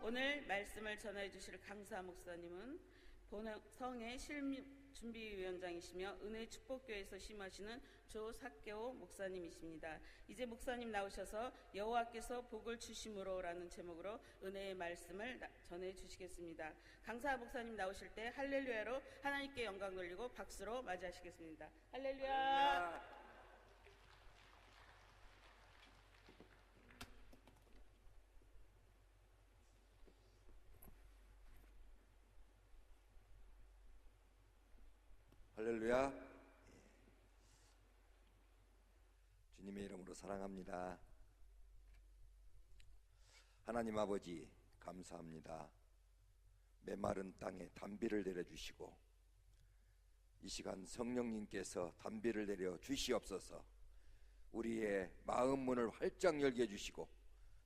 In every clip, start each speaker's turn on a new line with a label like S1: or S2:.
S1: 오늘 말씀을 전해 주실 강사 목사님은 본성의 실준비위원장이시며 은혜 축복교회에서 심하시는 조삭개오 목사님이십니다. 이제 목사님 나오셔서 여호와께서 복을 주심으로라는 제목으로 은혜의 말씀을 전해 주시겠습니다. 강사 목사님 나오실 때 할렐루야로 하나님께 영광 돌리고 박수로 맞이하시겠습니다. 할렐루야.
S2: 할렐루야. 주님의 이름으로 사랑합니다. 하나님 아버지 감사합니다. 메마른 땅에 단비를 내려주시고 이 시간 성령님께서 단비를 내려 주시옵소서. 우리의 마음 문을 활짝 열게 해주시고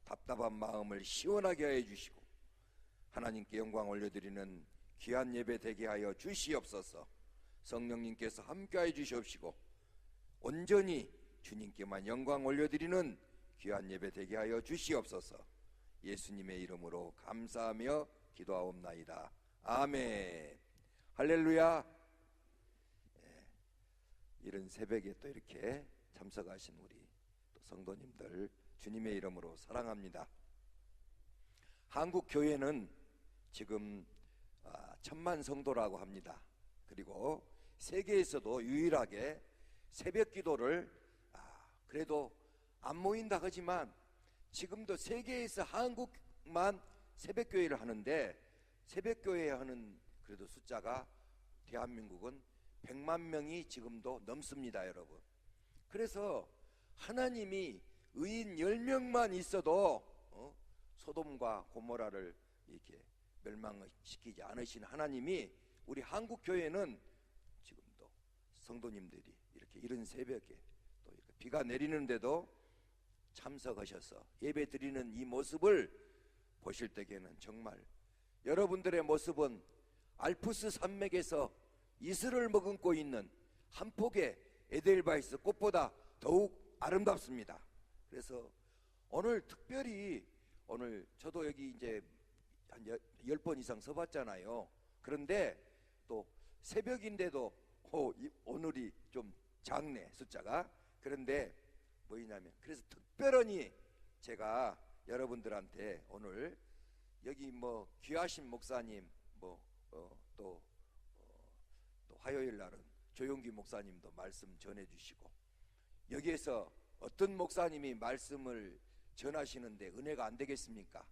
S2: 답답한 마음을 시원하게 해 주시고 하나님께 영광 올려드리는 귀한 예배 되게 하여 주시옵소서. 성령님께서 함께해 주시옵시고 온전히 주님께만 영광 올려드리는 귀한 예배 되게 하여 주시옵소서. 예수님의 이름으로 감사하며 기도하옵나이다. 아멘. 할렐루야. 이른 새벽에 또 이렇게 참석하신 우리 또 성도님들 주님의 이름으로 사랑합니다. 한국 교회는 지금 1000만 성도라고 합니다. 그리고 세계에서도 유일하게 새벽 기도를 그래도 안 모인다 하지만 지금도 세계에서 한국만 새벽 교회를 하는데 새벽 교회 하는 그래도 숫자가 대한민국은 100만 명이 지금도 넘습니다, 여러분. 그래서 하나님이 의인 10명만 있어도 소돔과 고모라를 이렇게 멸망시키지 않으신 하나님이 우리 한국 교회는 지금도 성도님들이 이렇게 이른 새벽에 또 이렇게 비가 내리는데도 참석하셔서 예배 드리는 이 모습을 보실 때에는 정말 여러분들의 모습은 알프스 산맥에서 이슬을 머금고 있는 한 폭의 에델바이스 꽃보다 더욱 아름답습니다. 그래서 오늘 특별히 오늘 저도 여기 이제 한 10번 이상 서봤잖아요. 그런데 또 새벽인데도 오늘이 좀 작네, 숫자가. 그런데 뭐냐면 그래서 특별히 제가 여러분들한테 오늘 여기 뭐 귀하신 목사님 또 화요일 날은 조용기 목사님도 말씀 전해주시고 여기에서 어떤 목사님이 말씀을 전하시는데 은혜가 안 되겠습니까?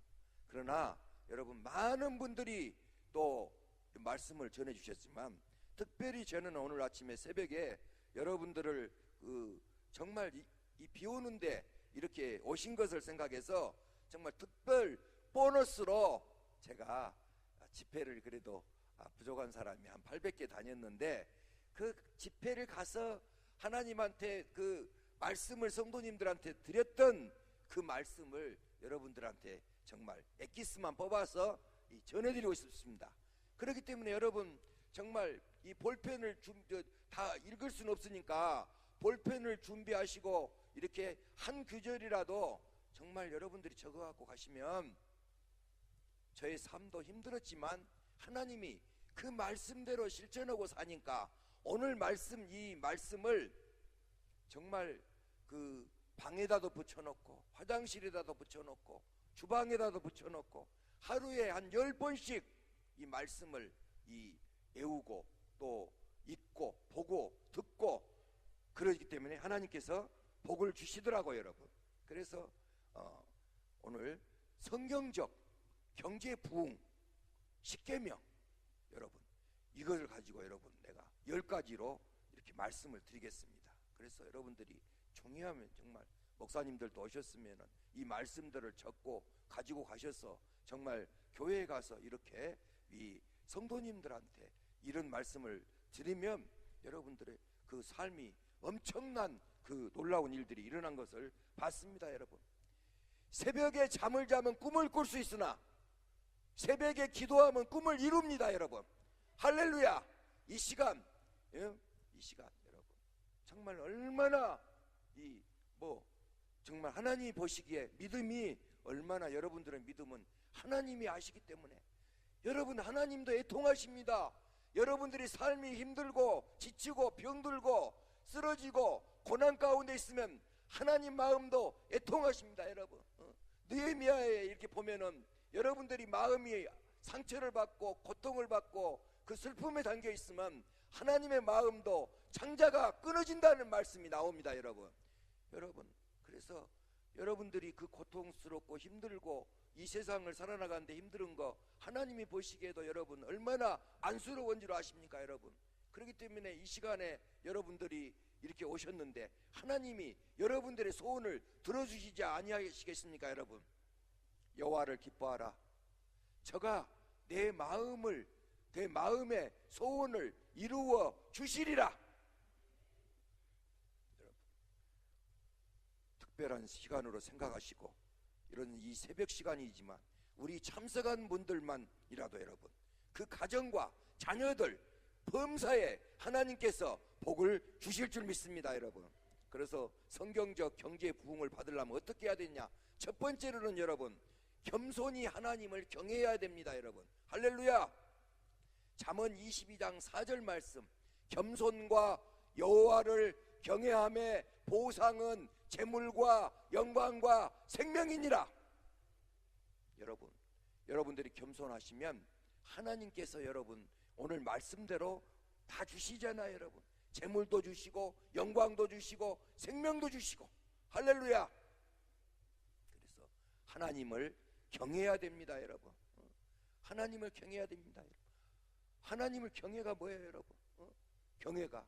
S2: 그러나 여러분 많은 분들이 또 말씀을 전해주셨지만 특별히 저는 오늘 아침에 새벽에 여러분들을 정말 이 비 오는데 이렇게 오신 것을 생각해서 정말 특별 보너스로 제가 집회를 그래도 부족한 사람이 한 800개 다녔는데 그 집회를 가서 하나님한테 그 말씀을 성도님들한테 드렸던 그 말씀을 여러분들한테 정말 엑기스만 뽑아서 전해드리고 싶습니다. 그렇기 때문에 여러분 정말 이 볼펜을 다 읽을 수는 없으니까 볼펜을 준비하시고 이렇게 한 구절이라도 정말 여러분들이 적어갖고 가시면 저의 삶도 힘들었지만 하나님이 그 말씀대로 실천하고 사니까 오늘 이 말씀을 정말 그 방에다도 붙여놓고 화장실에다도 붙여놓고 주방에다도 붙여놓고 하루에 한 10번씩 이 말씀을 외우고 또 읽고 보고 듣고 그러기 때문에 하나님께서 복을 주시더라고요, 여러분. 그래서 오늘 성경적 경제 부흥 10계명 여러분 이것을 가지고 여러분 내가 10가지로 이렇게 말씀을 드리겠습니다. 그래서 여러분들이 중요하면 정말 목사님들도 오셨으면 이 말씀들을 적고 가지고 가셔서 정말 교회에 가서 이렇게 이 성도님들한테 이런 말씀을 드리면 여러분들의 그 삶이 엄청난 그 놀라운 일들이 일어난 것을 봤습니다. 여러분 새벽에 잠을 자면 꿈을 꿀 수 있으나 새벽에 기도하면 꿈을 이룹니다. 여러분 할렐루야. 이 시간 여러분 정말 얼마나 정말 하나님이 보시기에 믿음이 얼마나 여러분들의 믿음은 하나님이 아시기 때문에 여러분 하나님도 애통하십니다. 여러분들이 삶이 힘들고 지치고 병들고 쓰러지고 고난 가운데 있으면 하나님 마음도 애통하십니다. 여러분 느헤미야에 이렇게 보면은 여러분들이 마음이 상처를 받고 고통을 받고 그 슬픔에 담겨 있으면 하나님의 마음도 창자가 끊어진다는 말씀이 나옵니다. 여러분 그래서 여러분들이 그 고통스럽고 힘들고 이 세상을 살아나가는데 힘든 거 하나님이 보시기에도 여러분 얼마나 안쓰러운 줄 아십니까? 여러분 그렇기 때문에 이 시간에 여러분들이 이렇게 오셨는데 하나님이 여러분들의 소원을 들어주시지 아니하시겠습니까? 여러분 여호와를 기뻐하라. 저가 내 마음의 소원을 이루어 주시리라. 여러분 특별한 시간으로 생각하시고 이런 이 새벽 시간이지만 우리 참석한 분들만이라도 여러분 그 가정과 자녀들 범사에 하나님께서 복을 주실 줄 믿습니다. 여러분 그래서 성경적 경제 부흥을 받으려면 어떻게 해야 되냐? 첫 번째로는 여러분 겸손히 하나님을 경외해야 됩니다. 여러분 할렐루야. 잠언 22장 4절 말씀 겸손과 여호와를 경외함의 보상은 재물과 영광과 생명이니라. 여러분들이 겸손하시면 하나님께서 여러분 오늘 말씀대로 다 주시잖아요. 여러분 재물도 주시고 영광도 주시고 생명도 주시고 할렐루야. 그래서 하나님을 경외해야 됩니다. 여러분 하나님을 경외해야 됩니다. 하나님을 경외가 뭐예요? 여러분 경외가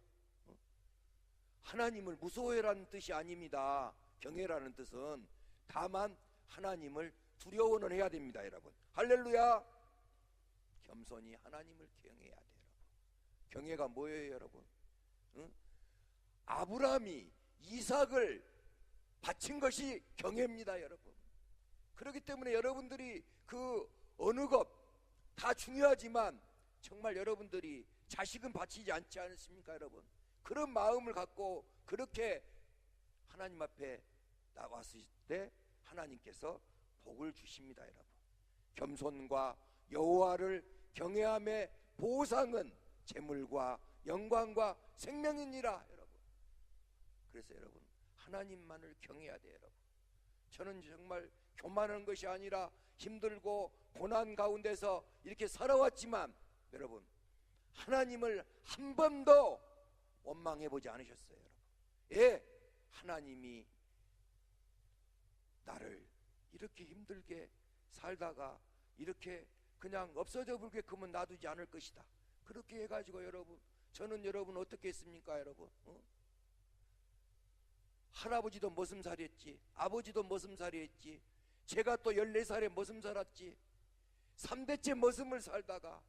S2: 하나님을 무서워해라는 뜻이 아닙니다. 경외라는 뜻은 다만 하나님을 두려워는 해야 됩니다. 여러분 할렐루야. 겸손히 하나님을 경외해야 돼요. 여러분 경외가 뭐예요? 여러분 아브라함이 이삭을 바친 것이 경외입니다. 여러분 그렇기 때문에 여러분들이 그 어느 것 다 중요하지만 정말 여러분들이 자식은 바치지 않지 않습니까? 여러분 그런 마음을 갖고 그렇게 하나님 앞에 나왔을 때 하나님께서 복을 주십니다. 여러분 겸손과 여호와를 경외함의 보상은 재물과 영광과 생명이니라. 여러분 그래서 여러분 하나님만을 경외해야 돼요. 여러분 저는 정말 교만한 것이 아니라 힘들고 고난 가운데서 이렇게 살아왔지만 여러분 하나님을 한 번도 원망해 보지 않으셨어요. 여러분 예, 하나님이 나를 이렇게 힘들게 살다가 이렇게 그냥 없어져 불게끔은 놔두지 않을 것이다. 그렇게 해가지고 여러분 저는 여러분 어떻게 했습니까? 여러분 할아버지도 머슴살이 했지, 아버지도 머슴살이 했지, 제가 또 14살에 머슴 살았지. 3대째 머슴을 살다가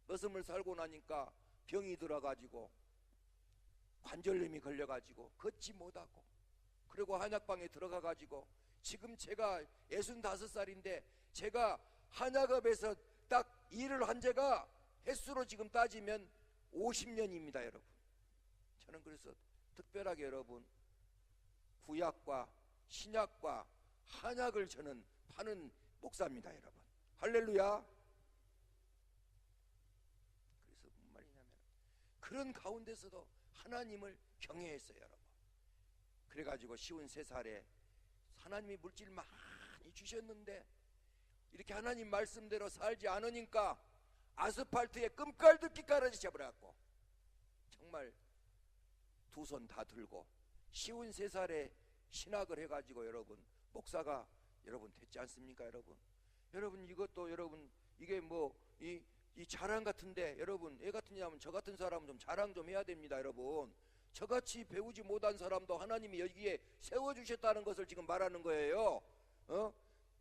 S2: 머슴을 살고 나니까 병이 들어가지고 관절염이 걸려가지고 걷지 못하고 그리고 한약방에 들어가가지고 지금 제가 65살인데 제가 한약업에서 딱 일을 한 지가 횟수로 지금 따지면 50년입니다. 여러분 저는 그래서 특별하게 여러분 구약과 신약과 한약을 저는 파는 목사입니다. 여러분 할렐루야. 그래서 무슨 말이냐면 그런 가운데서도 하나님을 경외했어요. 여러분 그래가지고 53살에 하나님이 물질 많이 주셨는데 이렇게 하나님 말씀대로 살지 않으니까 아스팔트에 끔깔듣기 깔아지 버려갖고 정말 두 손 다 들고 53살에 신학을 해가지고 여러분 목사가 여러분 됐지 않습니까? 여러분 이것도 여러분 이게 뭐 이 자랑 같은데 여러분 애 같으냐면 저 같은 사람은 좀 자랑 좀 해야 됩니다. 여러분 저같이 배우지 못한 사람도 하나님이 여기에 세워주셨다는 것을 지금 말하는 거예요.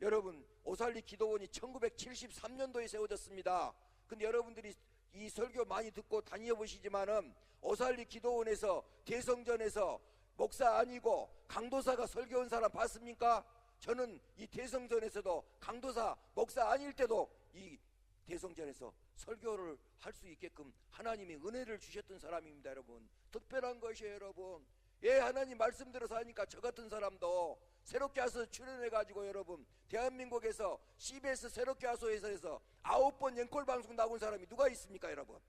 S2: 여러분 오살리 기도원이 1973년도에 세워졌습니다. 근데 여러분들이 이 설교 많이 듣고 다녀보시지만은 오살리 기도원에서 대성전에서 목사 아니고 강도사가 설교한 사람 봤습니까? 저는 이 대성전에서도 강도사 목사 아닐 때도 이 대성전에서 설교를 할 수 있게끔 하나님이 은혜를 주셨던 사람입니다. 여러분 특별한 것이에요. 여러분 예, 하나님 말씀대로 사니까 저 같은 사람도 새롭게 하소 출연해가지고 여러분 대한민국에서 CBS 새롭게 하소에서 9번 앵콜 방송 나온 사람이 누가 있습니까 여러분?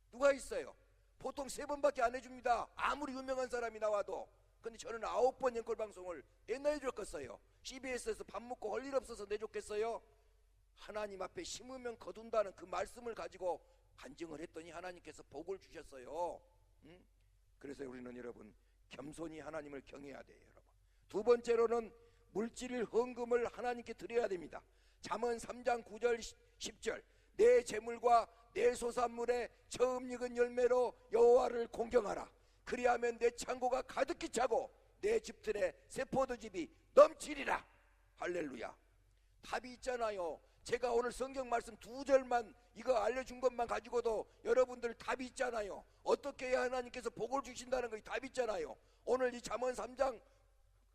S2: 누가 있어요? 보통 3번밖에 안 해줍니다. 아무리 유명한 사람이 나와도. 근데 저는 9번 앵콜 방송을 옛날에 줬겠어요. CBS에서 밥 먹고 할 일 없어서 내줬겠어요? 하나님 앞에 심으면 거둔다는 그 말씀을 가지고 간증을 했더니 하나님께서 복을 주셨어요. 그래서 우리는 여러분 겸손히 하나님을 경외해야 돼요. 여러분. 두 번째로는 물질 헌금을 하나님께 드려야 됩니다. 잠언 3장 9절 10절 내 재물과 내 소산물의 처음 익은 열매로 여호와를 공경하라. 그리하면 내 창고가 가득히 차고 내 집들의 새 포도즙이 넘치리라. 할렐루야. 답이 있잖아요. 제가 오늘 성경 말씀 2절만 이거 알려준 것만 가지고도 여러분들 답이 있잖아요. 어떻게 해야 하나님께서 복을 주신다는 거 답이 있잖아요. 오늘 이 잠언 3장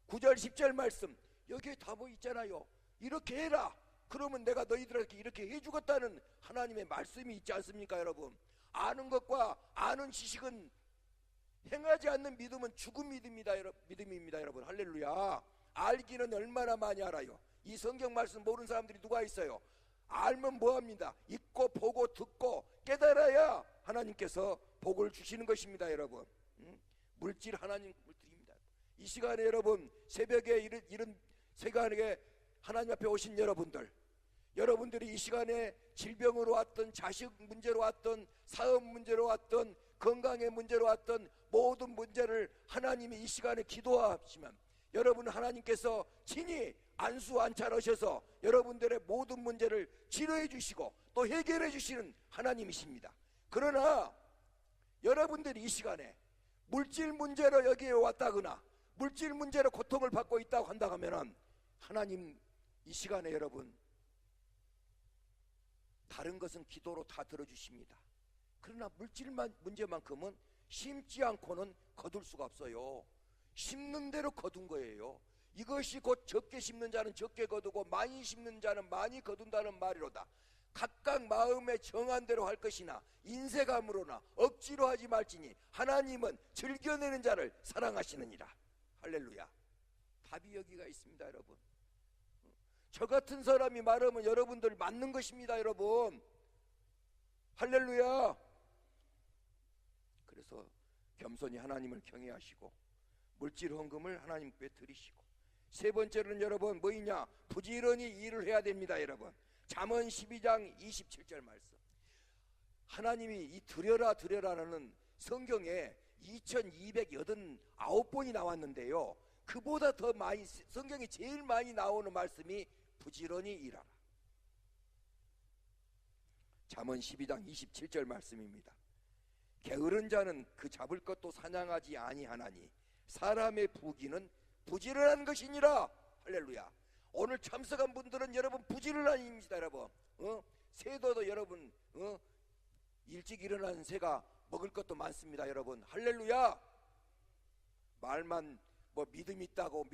S2: 9절 10절 말씀 여기에 답이 있잖아요. 이렇게 해라. 그러면 내가 너희들에게 이렇게 해주겠다는 하나님의 말씀이 있지 않습니까 여러분? 아는 것과 아는 지식은 행하지 않는 믿음은 죽은 믿음입니다 여러분. 할렐루야. 알기는 얼마나 많이 알아요. 이 성경 말씀 모르는 사람들이 누가 있어요? 알면 뭐합니다? 읽고 보고 듣고 깨달아야 하나님께서 복을 주시는 것입니다 여러분. 물질 하나님 드립니다. 이 시간에 여러분 새벽에 이런 시간에 하나님 앞에 오신 여러분들이 이 시간에 질병으로 왔던 자식 문제로 왔던 사업 문제로 왔던 건강의 문제로 왔던 모든 문제를 하나님이 이 시간에 기도하시면 여러분 하나님께서 친히 안수 안찰하셔서 여러분들의 모든 문제를 치료해 주시고 또 해결해 주시는 하나님이십니다. 그러나 여러분들이 이 시간에 물질 문제로 여기에 왔다거나 물질 문제로 고통을 받고 있다고 한다고 하면 하나님 이 시간에 여러분 다른 것은 기도로 다 들어주십니다. 그러나 물질 문제만큼은 심지 않고는 거둘 수가 없어요. 심는 대로 거둔 거예요. 이것이 곧 적게 심는 자는 적게 거두고 많이 심는 자는 많이 거둔다는 말이로다. 각각 마음에 정한 대로 할 것이나 인색함으로나 억지로 하지 말지니 하나님은 즐겨내는 자를 사랑하시느니라. 할렐루야. 답이 여기가 있습니다 여러분. 저 같은 사람이 말하면 여러분들 맞는 것입니다 여러분. 할렐루야. 그래서 겸손히 하나님을 경외하시고 물질 헌금을 하나님께 드리시고 세 번째로는 여러분 뭐이냐? 부지런히 일을 해야 됩니다 여러분. 잠언 12장 27절 말씀. 하나님이 이 드려라라는 성경에 2289번이 나왔는데요, 그보다 더 많이 성경에 제일 많이 나오는 말씀이 부지런히 일하라. 잠언 12장 27절 말씀입니다. 게으른 자는 그 잡을 것도 사냥하지 아니하나니 사람의 부귀는 부지런한 것이니라. 할렐루야. 오늘 참석한 분들은 여러분 부지런한입니다 여러분. 새도도 여러분 일찍 일어나는 새가 먹을 것도 많습니다 여러분. 할렐루야. 말만 뭐 믿음 있다고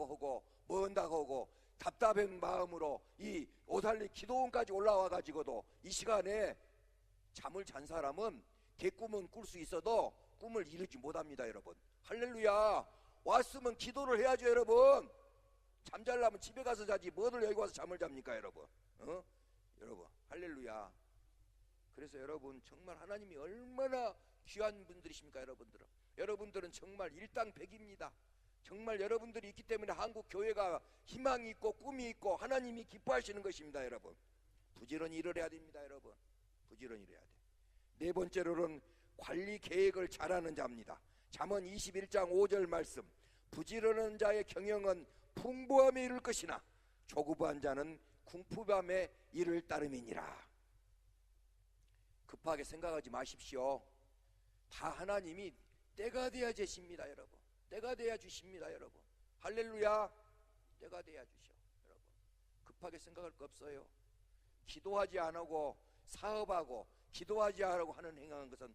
S2: 하고 뭐 한다고 하고 답답한 마음으로 이 오살리 기도원까지 올라와 가지고도 이 시간에 잠을 잔 사람은 개꿈은 꿀 수 있어도 꿈을 이루지 못합니다 여러분. 할렐루야. 왔으면 기도를 해야죠 여러분. 잠잘라면 집에 가서 자지 뭐를 여기 와서 잠을 잡니까 여러분. 여러분 할렐루야. 그래서 여러분 정말 하나님이 얼마나 귀한 분들이십니까 여러분들은 정말 일당백입니다. 정말 여러분들이 있기 때문에 한국 교회가 희망이 있고 꿈이 있고 하나님이 기뻐하시는 것입니다 여러분. 부지런히 일을 해야 됩니다 여러분. 부지런히 일해야 돼. 네 번째로는 관리 계획을 잘하는 자입니다. 잠언 21장 5절 말씀. 부지런한 자의 경영은 풍부함에 이를 것이나 조급한 자는 궁핍함에 이를 따름이니라. 급하게 생각하지 마십시오. 다 하나님이 때가 돼야 주십니다 여러분. 때가 돼야 주십니다 여러분. 할렐루야. 때가 돼야 주셔 여러분. 급하게 생각할 거 없어요. 기도하지 않고 사업하고 기도하지 않고 하는 행하는 것은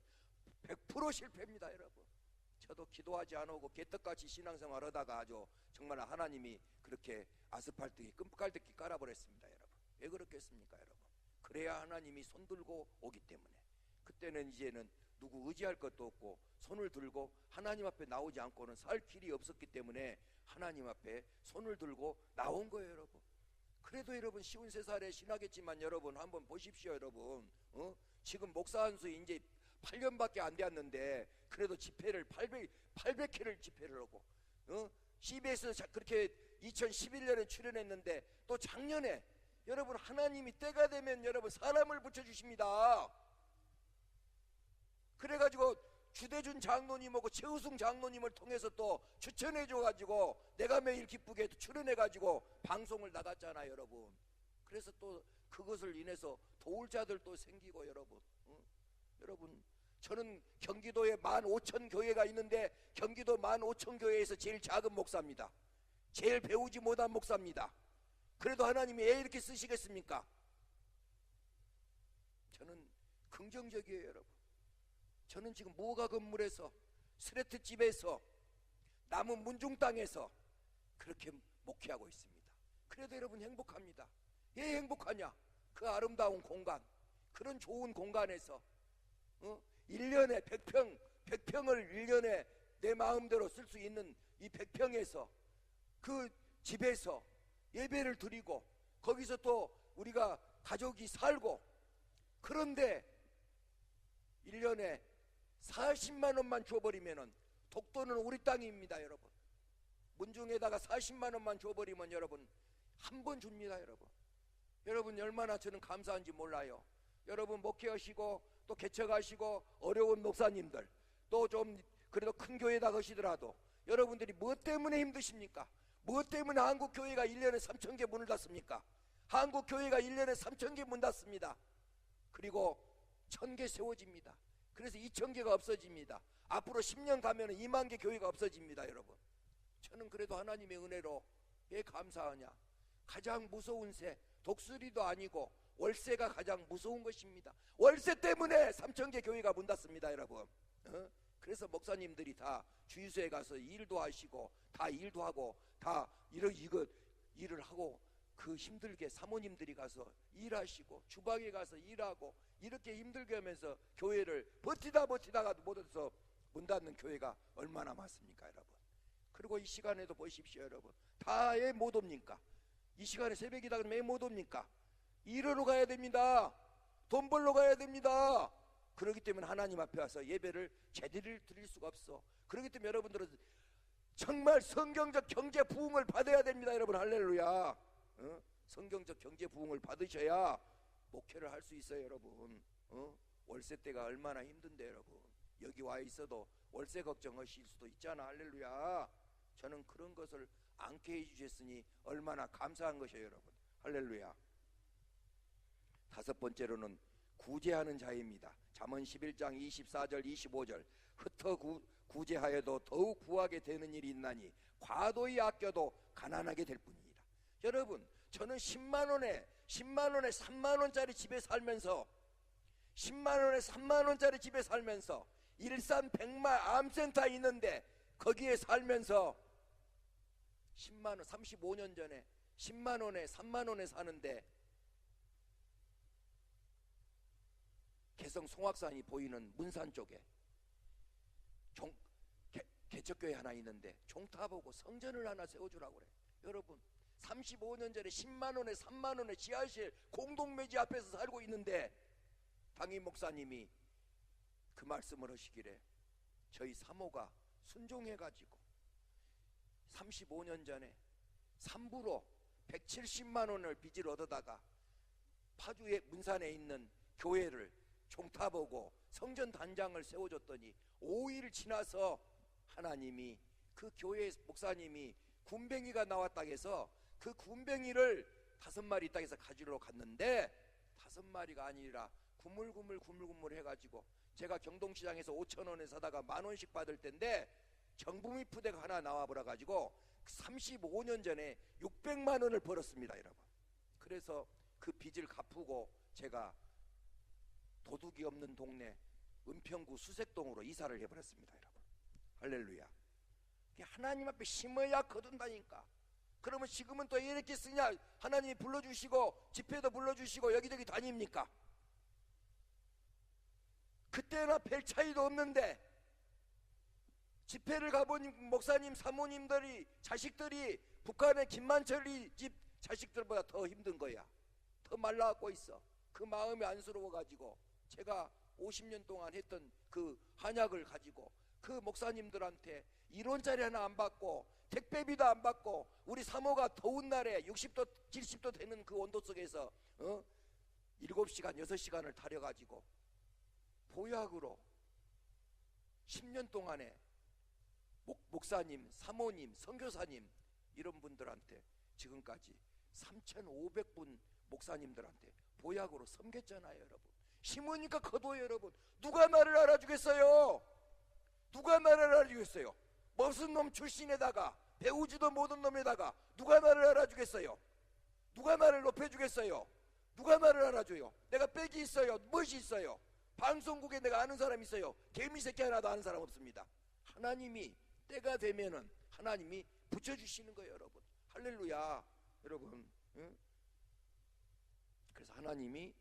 S2: 100% 실패입니다 여러분. 저도 기도하지 않고 개떡같이 신앙생활 하다가 아주 정말 하나님이 그렇게 아스팔트에 끔깔듯이 깔아버렸습니다 여러분. 왜 그렇겠습니까 여러분? 그래야 하나님이 손들고 오기 때문에. 그때는 이제는 누구 의지할 것도 없고 손을 들고 하나님 앞에 나오지 않고는 살 길이 없었기 때문에 하나님 앞에 손을 들고 나온 거예요, 여러분. 그래도 여러분 53살에 신하겠지만 여러분 한번 보십시오, 여러분. 지금 목사 한 수 이제 8년밖에 안 되었는데 그래도 집회를 800회를 집회를 하고 CBS에서 그렇게 2011년에 출연했는데 또 작년에 여러분 하나님이 때가 되면 여러분 사람을 붙여주십니다. 그래가지고 주대준 장로님하고 최우승 장로님을 통해서 또 추천해줘가지고 내가 매일 기쁘게 출연해가지고 방송을 나갔잖아요, 여러분. 그래서 또 그것을 인해서 도울 자들 또 생기고 여러분. 여러분 저는 경기도에 15,000교회가 있는데 경기도 15,000교회에서 제일 작은 목사입니다. 제일 배우지 못한 목사입니다. 그래도 하나님이 왜 이렇게 쓰시겠습니까? 저는 긍정적이에요, 여러분. 저는 지금 무허가 건물에서 스레트집에서 남은 문중 땅에서 그렇게 목회하고 있습니다. 그래도 여러분 행복합니다. 왜 행복하냐? 그 아름다운 공간, 그런 좋은 공간에서 1년에 100평을 1년에 내 마음대로 쓸 수 있는 이 100평에서 그 집에서 예배를 드리고 거기서 또 우리가 가족이 살고, 그런데 1년에 40만 원만 줘버리면은, 독도는 우리 땅입니다, 여러분. 문중에다가 40만 원만 줘버리면 여러분 한 번 줍니다, 여러분. 여러분 얼마나 저는 감사한지 몰라요. 여러분 목회하시고 또 개척하시고 어려운 목사님들, 또 좀 그래도 큰 교회다 하시더라도 여러분들이 무엇 때문에 힘드십니까? 무엇 때문에 한국 교회가 1년에 3,000개 문을 닫습니까? 한국 교회가 1년에 3,000개 문 닫습니다. 그리고 1,000개 세워집니다. 그래서 2,000개가 없어집니다. 앞으로 10년 가면 2만 개 교회가 없어집니다, 여러분. 저는 그래도 하나님의 은혜로 왜 감사하냐? 가장 무서운 새, 독수리도 아니고 월세가 가장 무서운 것입니다. 월세 때문에 3,000개 교회가 문 닫습니다, 여러분. 그래서 목사님들이 다 주유소에 가서 일도 하시고 다 일도 하고 다 이거 일을 하고, 그 힘들게 사모님들이 가서 일하시고 주방에 가서 일하고 이렇게 힘들게 하면서 교회를 버티다가 못해서 문 닫는 교회가 얼마나 많습니까, 여러분. 그리고 이 시간에도 보십시오, 여러분. 다 왜 못 옵니까? 이 시간에 새벽이다 그러면 왜 못 옵니까? 일하러 가야 됩니다. 돈 벌러 가야 됩니다. 그렇기 때문에 하나님 앞에 와서 예배를 제대로 드릴 수가 없어. 그렇기 때문에 여러분들은 정말 성경적 경제 부흥을 받아야 됩니다, 여러분. 할렐루야. 성경적 경제 부흥을 받으셔야 목회를 할 수 있어요, 여러분. 월세 때가 얼마나 힘든데, 여러분. 여기 와 있어도 월세 걱정하실 수도 있잖아. 할렐루야. 저는 그런 것을 않게 해주셨으니 얼마나 감사한 것이에요, 여러분. 할렐루야. 다섯 번째로는 구제하는 자입니다. 잠언 11장 24절 25절. 흩어 구제하여도 더욱 부하게 되는 일이 있나니 과도히 아껴도 가난하게 될 뿐이니라. 여러분, 저는 10만원에 3만원짜리 집에 살면서 10만원에 3만원짜리 집에 살면서 일산 백마 암센터 있는데 거기에 살면서 10만원, 35년 전에 10만원에 3만원에 사는데 개성 송악산이 보이는 문산 쪽에 개척교회 하나 있는데 종탑하고 성전을 하나 세워주라고 그래. 여러분, 35년 전에 10만원에 3만원에 지하실 공동묘지 앞에서 살고 있는데 당임 목사님이 그 말씀을 하시기를, 저희 사모가 순종해가지고 35년 전에 3부로 170만원을 빚을 얻어다가 파주의 문산에 있는 교회를 종탑하고 성전 단장을 세워줬더니 5일 지나서 하나님이 그 교회 목사님이 군뱅이가 나왔다 해서 그 군뱅이를 5마리 있다 해서 가지러 갔는데 5마리가 아니라 구물구물 해가지고, 제가 경동시장에서 5,000원에 사다가 10,000원씩 받을 텐데 정부미 푸대가 하나 나와버려가지고 35년 전에 600만 원을 벌었습니다, 여러분. 그래서 그 빚을 갚고 제가 도둑이 없는 동네 은평구 수색동으로 이사를 해버렸습니다, 여러분. 할렐루야. 하나님 앞에 심어야 거둔다니까. 그러면 지금은 또 이렇게 쓰냐? 하나님이 불러주시고 집회도 불러주시고 여기저기 다닙니까? 그때나 별 차이도 없는데 집회를 가본 목사님 사모님들이 자식들이 북한의 김만철이 집 자식들보다 더 힘든 거야. 더 말라갖고 있어. 그 마음이 안쓰러워가지고 제가 50년 동안 했던 그 한약을 가지고 그 목사님들한테 1원짜리 하나 안 받고 택배비도 안 받고 우리 사모가 더운 날에 60도 70도 되는 그 온도 속에서 7시간 6시간을 달여가지고 보약으로 10년 동안에 목사님, 사모님, 선교사님 이런 분들한테 지금까지 3,500분 목사님들한테 보약으로 섬겼잖아요. 여러분 심으니까 거둬요. 여러분 누가 나를 알아주겠어요? 누가 나를 알아주겠어요? 무슨 놈 출신에다가 배우지도 못한 놈에다가 누가 나를 알아주겠어요? 누가 나를 높여주겠어요? 누가 나를 알아줘요? 내가 빽이 있어요? 무엇이 있어요? 방송국에 내가 아는 사람 있어요? 개미새끼 하나도 아는 사람 없습니다. 하나님이 때가 되면은 하나님이 붙여주시는 거예요. 여러분 할렐루야. 여러분 그래서 하나님이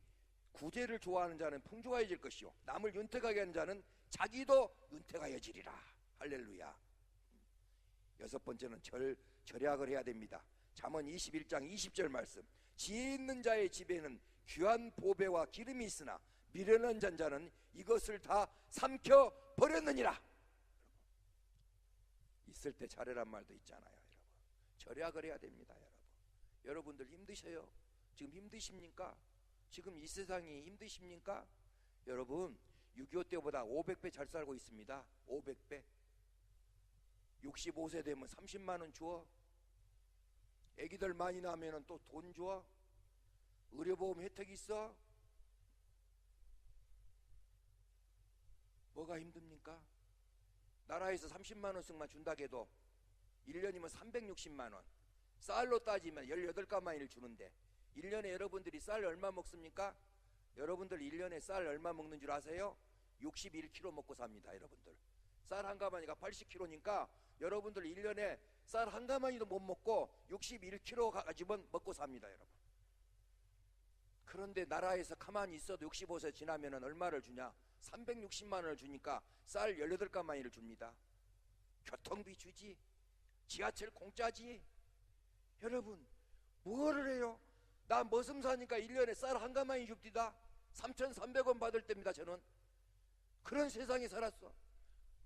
S2: 구제를 좋아하는 자는 풍족하여질 것이요 남을 윤택하게 하는 자는 자기도 윤택하여지리라. 할렐루야. 여섯 번째는 절약을 해야 됩니다. 잠언 21장 20절 말씀. 지혜 있는 자의 집에는 귀한 보배와 기름이 있으나 미련한 자는 이것을 다 삼켜 버렸느니라. 있을 때 잘해란 말도 있잖아요. 여러분 절약을 해야 됩니다. 여러분들 힘드셔요? 지금 힘드십니까? 지금 이 세상이 힘드십니까? 여러분 6.25 때보다 500배 잘 살고 있습니다. 500배. 65세 되면 30만원 줘. 애기들 많이 나면은 또 돈 줘. 의료보험 혜택 있어. 뭐가 힘듭니까? 나라에서 30만원씩만 준다고 해도 1년이면 360만원. 쌀로 따지면 18가마니를 주는데 1년에 여러분들이 쌀 얼마 먹습니까? 여러분들 1년에 쌀 얼마 먹는 줄 아세요? 61kg 먹고 삽니다. 여러분들 쌀 한 가마니가 80kg니까 여러분들 1년에 쌀 한 가마니도 못 먹고 61kg 가지고 먹고 삽니다. 여러분 그런데 나라에서 가만히 있어도 65세 지나면 얼마를 주냐? 360만원을 주니까 쌀 18가마니를 줍니다. 교통비 주지, 지하철 공짜지. 여러분 뭐를 해요? 나 머슴 사니까 1년에 쌀 한 가마니 줍디다. 3,300원 받을 때입니다. 저는 그런 세상에 살았어.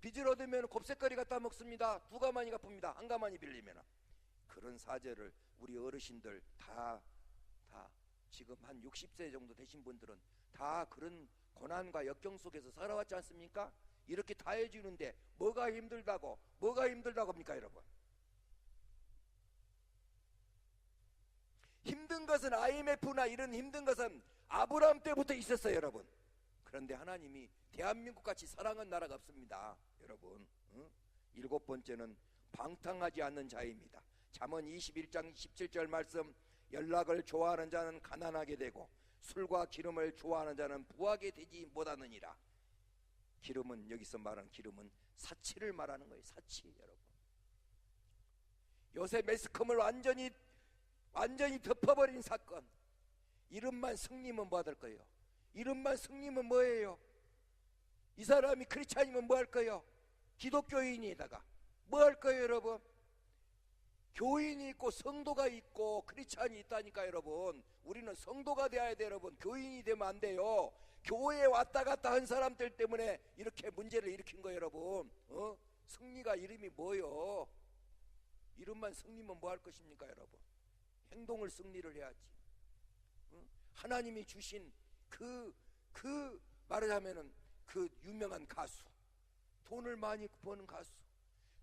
S2: 빚을 얻으면 곱새거리 갖다 먹습니다. 2가마니 갚습니다. 1가마니 빌리면. 그런 사죄를 우리 어르신들 다 지금 한 60세 정도 되신 분들은 다 그런 고난과 역경 속에서 살아왔지 않습니까? 이렇게 다 해주는데 뭐가 힘들다고 합니까? 여러분 힘든 것은 IMF나 이런 힘든 것은 아브라함 때부터 있었어요. 여러분 그런데 하나님이 대한민국같이 사랑한 나라가 없습니다. 여러분 7번째는 방탕하지 않는 자입니다. 잠언 21장 17절 말씀. 연락을 좋아하는 자는 가난하게 되고 술과 기름을 좋아하는 자는 부하게 되지 못하느니라. 기름은 여기서 말하는 기름은 사치를 말하는 거예요. 사치. 여러분 요새 매스컴을 완전히 덮어버린 사건. 이름만 승리면 뭐 할 거예요? 이름만 승리면 뭐예요? 이 사람이 크리스찬이면 뭐 할 거예요? 기독교인이다가 뭐 할 거예요? 여러분 교인이 있고 성도가 있고 크리스찬이 있다니까. 여러분 우리는 성도가 돼야 돼요. 여러분 교인이 되면 안 돼요. 교회에 왔다 갔다 한 사람들 때문에 이렇게 문제를 일으킨 거예요. 여러분 승리가 이름이 뭐요? 이름만 승리면 뭐 할 것입니까? 여러분 행동을 승리를 해야지. 하나님이 주신 그 말하자면은 그 유명한 가수, 돈을 많이 버는 가수,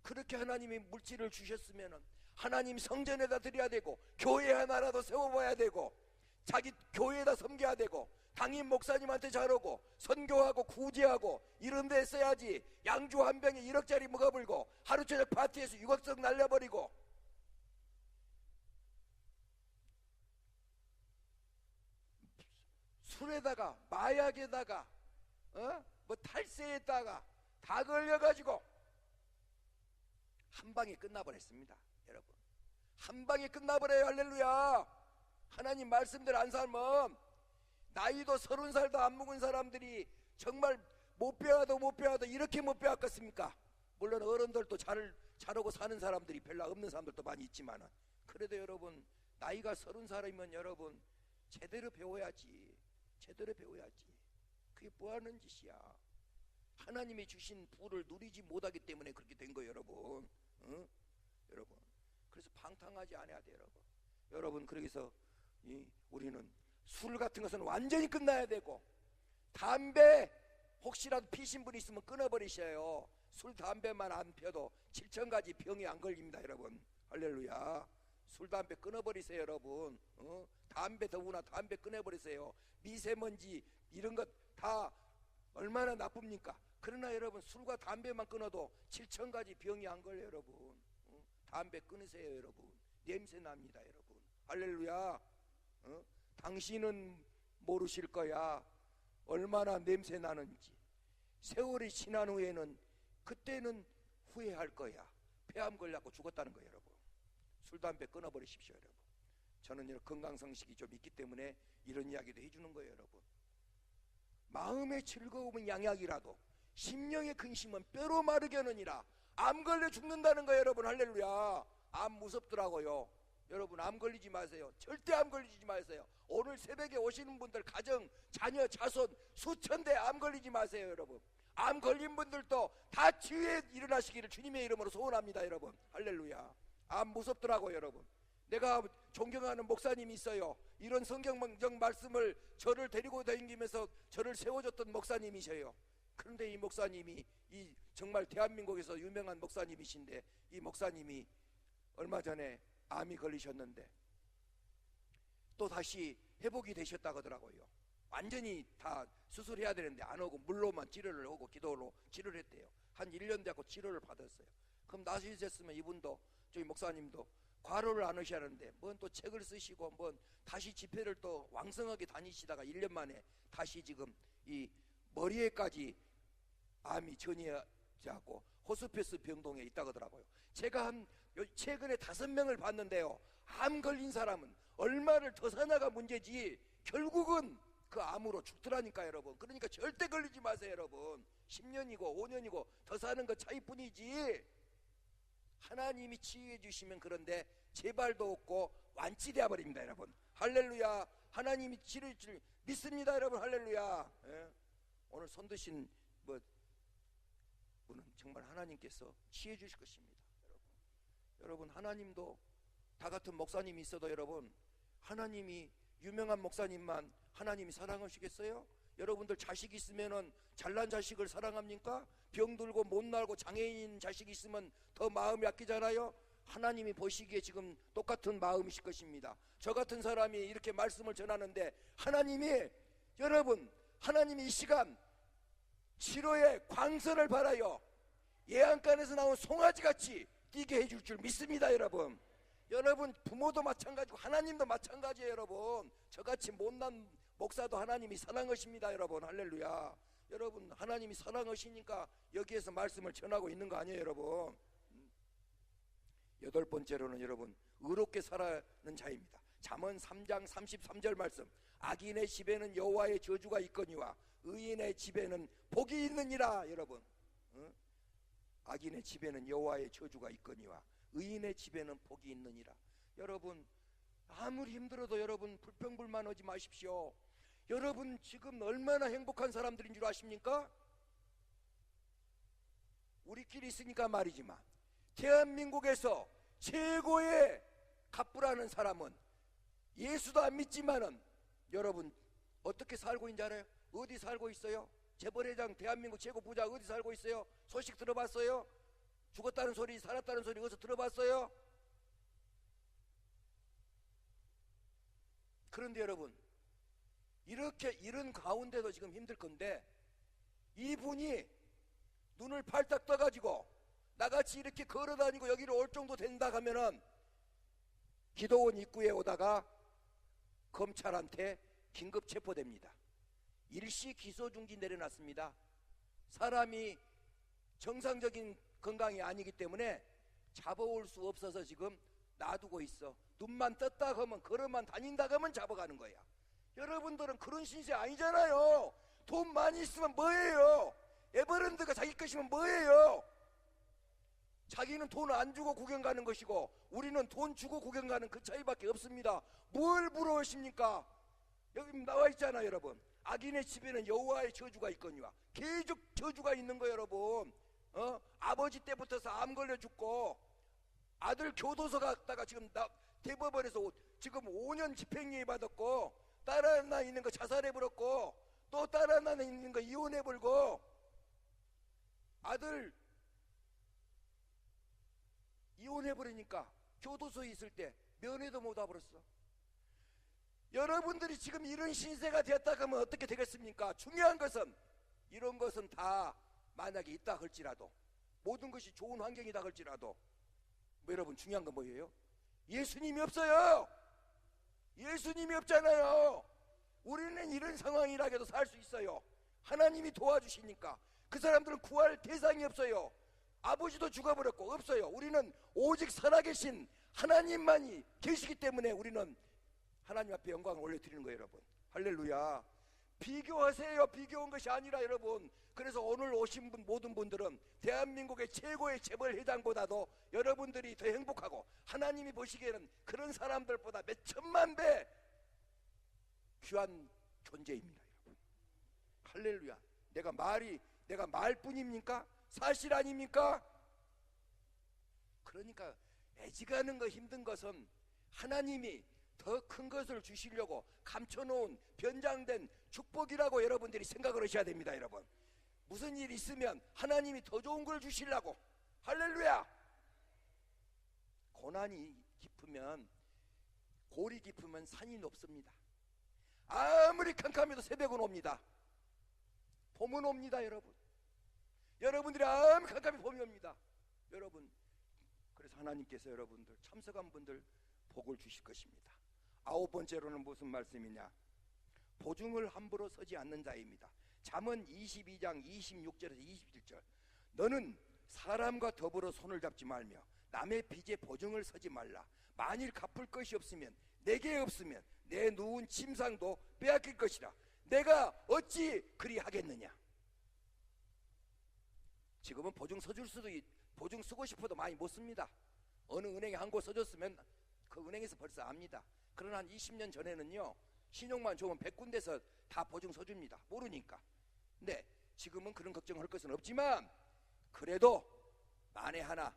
S2: 그렇게 하나님이 물질을 주셨으면은 하나님 성전에다 드려야 되고 교회 하나라도 세워봐야 되고 자기 교회에다 섬겨야 되고 당임 목사님한테 잘하고 선교하고 구제하고 이런 데 써야지. 양주 한 병에 1억짜리 먹어버리고 하루 저녁 파티에서 6억씩 날려버리고 술에다가 마약에다가 뭐 탈세에다가 다 걸려가지고 한 방에 끝나버렸습니다. 여러분 한 방에 끝나버려요. 할렐루야. 하나님 말씀대로 안 살면 나이도 30살도 안 먹은 사람들이 정말 못 배워도 이렇게 못 배웠겠습니까? 물론 어른들도 잘하고 사는 사람들이 별로 없는 사람들도 많이 있지만, 그래도 여러분 나이가 30살이면 여러분 제대로 배워야지. 그게 뭐하는 짓이야? 하나님이 주신 부를 누리지 못하기 때문에 그렇게 된 거예요, 여러분. 응? 여러분, 그래서 방탕하지 않아야 돼요, 여러분. 여러분, 그래서 우리는 술 같은 것은 완전히 끝나야 되고, 담배 혹시라도 피신 분이 있으면 끊어버리셔요. 술 담배만 안 펴도 7,000가지 병이 안 걸립니다, 여러분. 할렐루야. 술 담배 끊어버리세요, 여러분. 담배, 더구나 담배 끊어버리세요. 미세먼지 이런 것 다 얼마나 나쁩니까? 그러나 여러분, 술과 담배만 끊어도 7,000가지 병이 안 걸려요, 여러분. 담배 끊으세요, 여러분. 냄새 납니다, 여러분. 할렐루야. 당신은 모르실 거야, 얼마나 냄새 나는지. 세월이 지난 후에는, 그때는 후회할 거야. 폐암 걸려갖고 죽었다는 거예요, 여러분. 술 담배 끊어버리십시오, 여러분. 저는 이런 건강상식이 좀 있기 때문에 이런 이야기도 해주는 거예요, 여러분. 마음의 즐거움은 양약이라도 심령의 근심은 뼈로 마르게 하느니라. 암 걸려 죽는다는 거예요, 여러분. 할렐루야. 암 무섭더라고요. 여러분, 암 걸리지 마세요. 절대 암 걸리지 마세요. 오늘 새벽에 오시는 분들 가정, 자녀, 자손 수천 대 암 걸리지 마세요, 여러분. 암 걸린 분들도 다 치유에 일어나시기를 주님의 이름으로 소원합니다, 여러분. 할렐루야. 암 무섭더라고요, 여러분. 내가 존경하는 목사님이 있어요. 이런 성경적 말씀을 저를 데리고 다니면서 저를 세워줬던 목사님이셔요. 그런데 이 목사님이 정말 대한민국에서 유명한 목사님이신데, 이 목사님이 얼마 전에 암이 걸리셨는데 또 다시 회복이 되셨다고 하더라고요. 완전히 다 수술해야 되는데 안 오고 물로만 치료를 하고 기도로 치료를 했대요. 한 1년 되고 치료를 받았어요. 그럼 나으셨으면 이분도, 저희 목사님도 과로를 안 하셔야 하는데 뭔 또 책을 쓰시고 뭔 다시 집회를 또 왕성하게 다니시다가 1년 만에 다시 지금 이 머리에까지 암이 전이하고 호스피스 병동에 있다고 하더라고요. 제가 최근에 5명을 봤는데요, 암 걸린 사람은 얼마를 더 사냐가 문제지 결국은 그 암으로 죽더라니까, 여러분. 그러니까 절대 걸리지 마세요, 여러분. 10년이고 5년이고 더 사는 것 차이뿐이지. 하나님이 치유해 주시면 그런데 재발도 없고 완치되어 버립니다, 여러분. 할렐루야. 하나님이 치료해 줄 믿습니다, 여러분. 할렐루야. 예? 오늘 손 드신 분은 정말 하나님께서 치유해 주실 것입니다, 여러분. 하나님도 다 같은 목사님이 있어도 여러분, 하나님이 유명한 목사님만 하나님이 사랑하시겠어요? 여러분들 자식 있으면은 잘난 자식을 사랑합니까? 병들고 못 날고 장애인 자식 있으면 더 마음이 아끼잖아요. 하나님이 보시기에 지금 똑같은 마음이실 것입니다. 저 같은 사람이 이렇게 말씀을 전하는데 여러분, 하나님이 이 시간 치료의 광선을 바라요. 예안간에서 나온 송아지같이 뛰게 해줄 줄 믿습니다, 여러분. 여러분, 부모도 마찬가지고 하나님도 마찬가지예요, 여러분. 저같이 못난 목사도 하나님이 사랑하십니다, 여러분. 할렐루야. 여러분, 하나님이 사랑하시니까 여기에서 말씀을 전하고 있는 거 아니에요, 여러분. 8번째로는 여러분, 의롭게 살아는 자입니다. 잠언 3장 33절 말씀. 악인의 집에는 여호와의 저주가 있거니와 의인의 집에는 복이 있느니라. 여러분, 악인의 집에는 여호와의 저주가 있거니와 의인의 집에는 복이 있느니라. 여러분, 아무리 힘들어도 여러분 불평불만하지 마십시오. 여러분 지금 얼마나 행복한 사람들인 줄 아십니까? 우리끼리 있으니까 말이지만 대한민국에서 최고의 갑부라는 사람은 예수도 안 믿지만은 여러분 어떻게 살고 있는지 알아요? 어디 살고 있어요? 재벌회장 대한민국 최고 부자 어디 살고 있어요? 소식 들어봤어요? 죽었다는 소리, 살았다는 소리 어디서 들어봤어요? 그런데 여러분, 이런 가운데도 지금 힘들 건데 이분이 눈을 팔딱 떠가지고 나같이 이렇게 걸어다니고 여기를 올 정도 된다 하면은 기도원 입구에 오다가 검찰한테 긴급 체포됩니다. 일시 기소 중지 내려놨습니다. 사람이 정상적인 건강이 아니기 때문에 잡아올 수 없어서 지금 놔두고 있어. 눈만 떴다 하면, 걸어만 다닌다 하면 잡아가는 거야. 여러분들은 그런 신세 아니잖아요. 돈 많이 있으면 뭐예요? 에버랜드가 자기 것이면 뭐예요? 자기는 돈 안 주고 구경 가는 것이고 우리는 돈 주고 구경 가는 그 차이밖에 없습니다. 뭘 부러우십니까? 여기 나와 있잖아요, 여러분. 악인의 집에는 여호와의 저주가 있거니와. 계속 저주가 있는 거예요, 여러분. 아버지 때부터서 암 걸려 죽고 아들 교도소 갔다가 지금 대법원에서 지금 5년 집행유예 받았고, 딸 하나 있는 거 자살해버렸고, 또 딸 하나 있는 거 이혼해버리고, 아들 이혼해버리니까 교도소에 있을 때 면회도 못 와버렸어. 여러분들이 지금 이런 신세가 되었다 그러면 어떻게 되겠습니까? 중요한 것은 이런 것은 다 만약에 있다 할지라도, 모든 것이 좋은 환경이다 할지라도, 여러분 중요한 건 뭐예요? 예수님이 없어요. 예수님이 없잖아요. 우리는 이런 상황이라도 살 수 있어요. 하나님이 도와주시니까. 그 사람들은 구할 대상이 없어요. 아버지도 죽어버렸고 없어요. 우리는 오직 살아계신 하나님만이 계시기 때문에 우리는 하나님 앞에 영광을 올려드리는 거예요, 여러분. 할렐루야. 비교하세요. 비교한 것이 아니라 여러분, 그래서 오늘 오신 모든 분들은 대한민국의 최고의 재벌회장보다도 여러분들이 더 행복하고, 하나님이 보시기에는 그런 사람들보다 몇 천만 배 귀한 존재입니다, 여러분. 할렐루야. 내가 말뿐입니까? 사실 아닙니까? 그러니까 애지가는 거 힘든 것은 하나님이 더 큰 것을 주시려고 감춰놓은 변장된 축복이라고 여러분들이 생각을 하셔야 됩니다, 여러분. 무슨 일 있으면 하나님이 더 좋은 걸 주시려고. 할렐루야. 고난이 깊으면, 골이 깊으면 산이 높습니다. 아무리 캄캄해도 새벽은 옵니다. 봄은 옵니다, 여러분. 여러분들이 아무리 캄캄해 봄이 옵니다, 여러분. 그래서 하나님께서 여러분들 참석한 분들 복을 주실 것입니다. 9번째로는 무슨 말씀이냐? 보증을 함부로 서지 않는 자입니다. 잠언 22장 26절에서 27절. 너는 사람과 더불어 손을 잡지 말며 남의 빚에 보증을 서지 말라. 만일 갚을 것이 없으면, 내게 없으면 내 누운 침상도 빼앗길 것이라. 내가 어찌 그리 하겠느냐? 지금은 보증 서줄 수도 보증 쓰고 싶어도 많이 못 씁니다. 어느 은행에 한 곳 써줬으면 그 은행에서 벌써 압니다. 그러나 한 20년 전에는요, 신용만 좋으면 100군데서 다 보증 서줍니다. 모르니까. 근데 지금은 그런 걱정할 것은 없지만, 그래도 만에 하나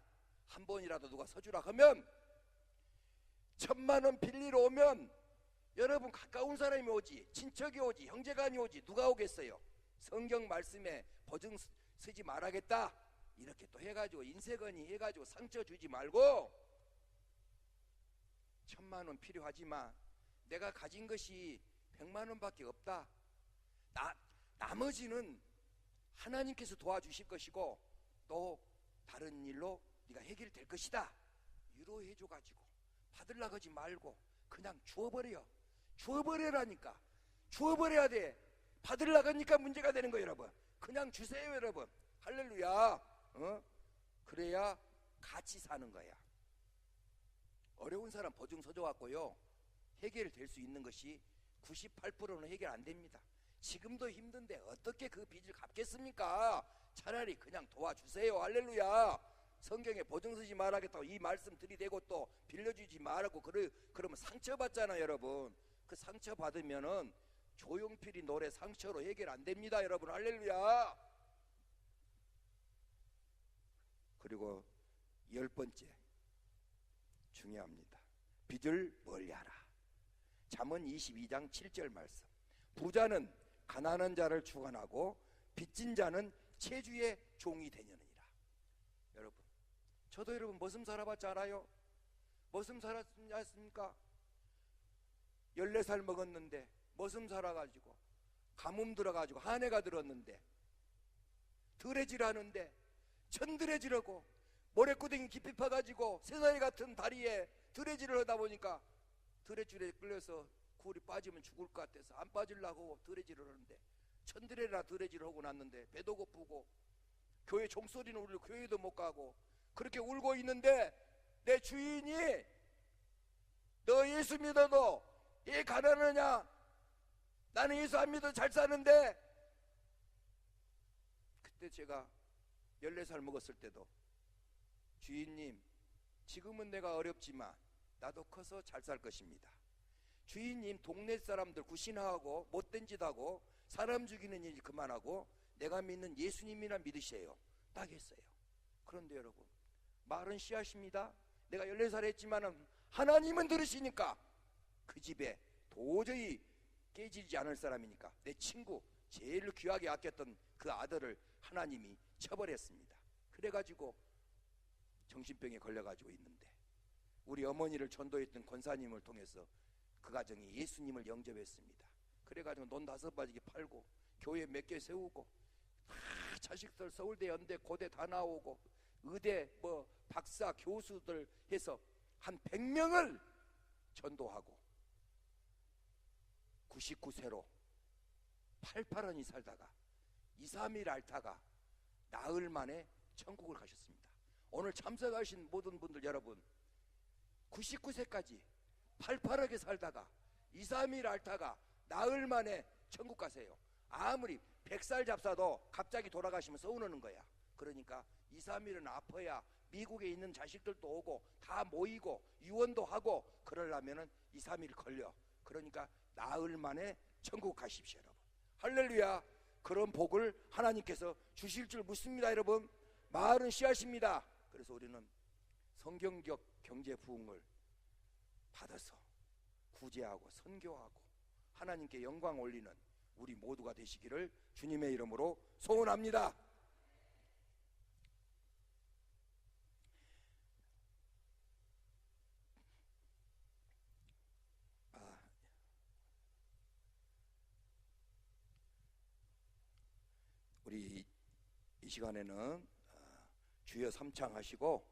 S2: 한 번이라도 누가 서주라 하면, 1000만원 빌리러 오면 여러분 가까운 사람이 오지, 친척이 오지, 형제간이 오지, 누가 오겠어요? 성경 말씀에 보증 쓰지 말아야겠다 이렇게 또 해가지고 인쇄건이 해가지고 상처 주지 말고, 1000만원 필요하지만 내가 가진 것이 100만원밖에 없다. 나머지는 하나님께서 도와주실 것이고 또 다른 일로 네가 해결될 것이다. 위로해줘가지고 받으려고 하지 말고 그냥 주어버려라니까. 주어버려야 돼. 받으려고 하니까 문제가 되는 거예요, 여러분. 그냥 주세요, 여러분. 할렐루야. 그래야 같이 사는 거야. 어려운 사람 보증 서줘갖고요, 해결될 수 있는 것이 98%는 해결 안 됩니다. 지금도 힘든데 어떻게 그 빚을 갚겠습니까? 차라리 그냥 도와주세요. 할렐루야. 성경에 보증 서지 말아야겠다고 이 말씀 들이대고 또 빌려주지 말라고 그러면 상처받잖아요, 여러분. 그 상처받으면은 조용필이 노래 상처로 해결 안 됩니다, 여러분. 할렐루야. 그리고 10번째 중요합니다. 빚을 멀리하라. 잠언 22장 7절 말씀. 부자는 가난한 자를 주관하고 빚진 자는 체주의 종이 되느니라. 여러분, 저도 여러분 머슴 살아봤지 않아요? 머슴 살았지 않습니까? 14살 먹었는데 머슴 살아가지고 가뭄 들어가지고 한 해가 들었는데 드레질하는데 천드레질하고 모래구덩이 깊이 파가지고 새사이 같은 다리에 드레질을 하다 보니까 드레질에 끌려서 굴이 빠지면 죽을 것 같아서 안 빠지려고 드레질을 하는데 천드레나 드레질을 하고 났는데 배도 고프고 교회 종소리는 울리고 교회도 못 가고 그렇게 울고 있는데 내 주인이 너 예수 믿어도 얘 가난하냐? 나는 예수 안 믿어 잘 사는데. 그때 제가 14살 먹었을 때도 주인님, 지금은 내가 어렵지만 나도 커서 잘 살 것입니다. 주인님, 동네 사람들 구신하고 못된 짓 하고 사람 죽이는 일 그만하고 내가 믿는 예수님이나 믿으세요. 딱 했어요. 그런데 여러분, 말은 씨앗입니다. 내가 14살 했지만은 하나님은 들으시니까 그 집에 도저히 깨지지 않을 사람이니까 내 친구, 제일 귀하게 아꼈던 그 아들을 하나님이 쳐버렸습니다. 그래가지고 정신병에 걸려가지고 있는데, 우리 어머니를 전도했던 권사님을 통해서 그 가정이 예수님을 영접했습니다. 그래가지고 돈 5바지기 팔고 교회 몇 개 세우고 다 자식들 서울대, 연대, 고대 다 나오고 의대, 박사, 교수들 해서 한 100명을 전도하고 99세로 팔팔하니 살다가 2, 3일 앓다가 나흘 만에 천국을 가셨습니다. 오늘 참석하신 모든 분들 여러분, 99세까지 팔팔하게 살다가 2, 3일 앓다가 나흘 만에 천국 가세요. 아무리 100살 잡사도 갑자기 돌아가시면 서운하는 거야. 그러니까 2, 3일은 아파야 미국에 있는 자식들도 오고 다 모이고 유언도 하고 그러려면은 2, 3일 걸려. 그러니까 나흘 만에 천국 가십시오 여러분. 할렐루야. 그런 복을 하나님께서 주실 줄 믿습니다 여러분. 말은 씨앗입니다. 그래서 우리는 성경적 경제 부흥을 받아서 구제하고 선교하고 하나님께 영광 올리는 우리 모두가 되시기를 주님의 이름으로 소원합니다. 우리 이 시간에는 주여 삼창하시고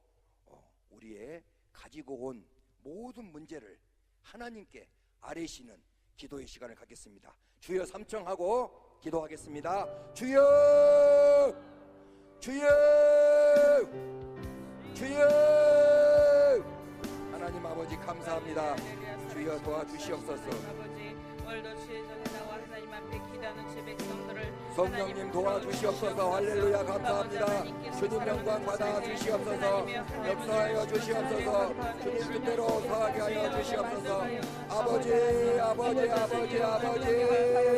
S2: 우리의 가지고 온 모든 문제를 하나님께 아뢰시는 기도의 시간을 갖겠습니다. 주여 삼창하고 기도하겠습니다. 주여, 주여, 주여. 하나님 아버지 감사합니다. 주여 도와주시옵소서.
S1: 오늘도 주의 전에 나와 하나님 앞에 기도하는 제 백성들을
S2: 성령님 도와주시옵소서. 할렐루야 감사합니다. 주님 영광 받아 주시옵소서. 역사하여 주시옵소서. 주님 뜻대로 서하게 하여 주시옵소서. 아버지 아버지 아버지 아버지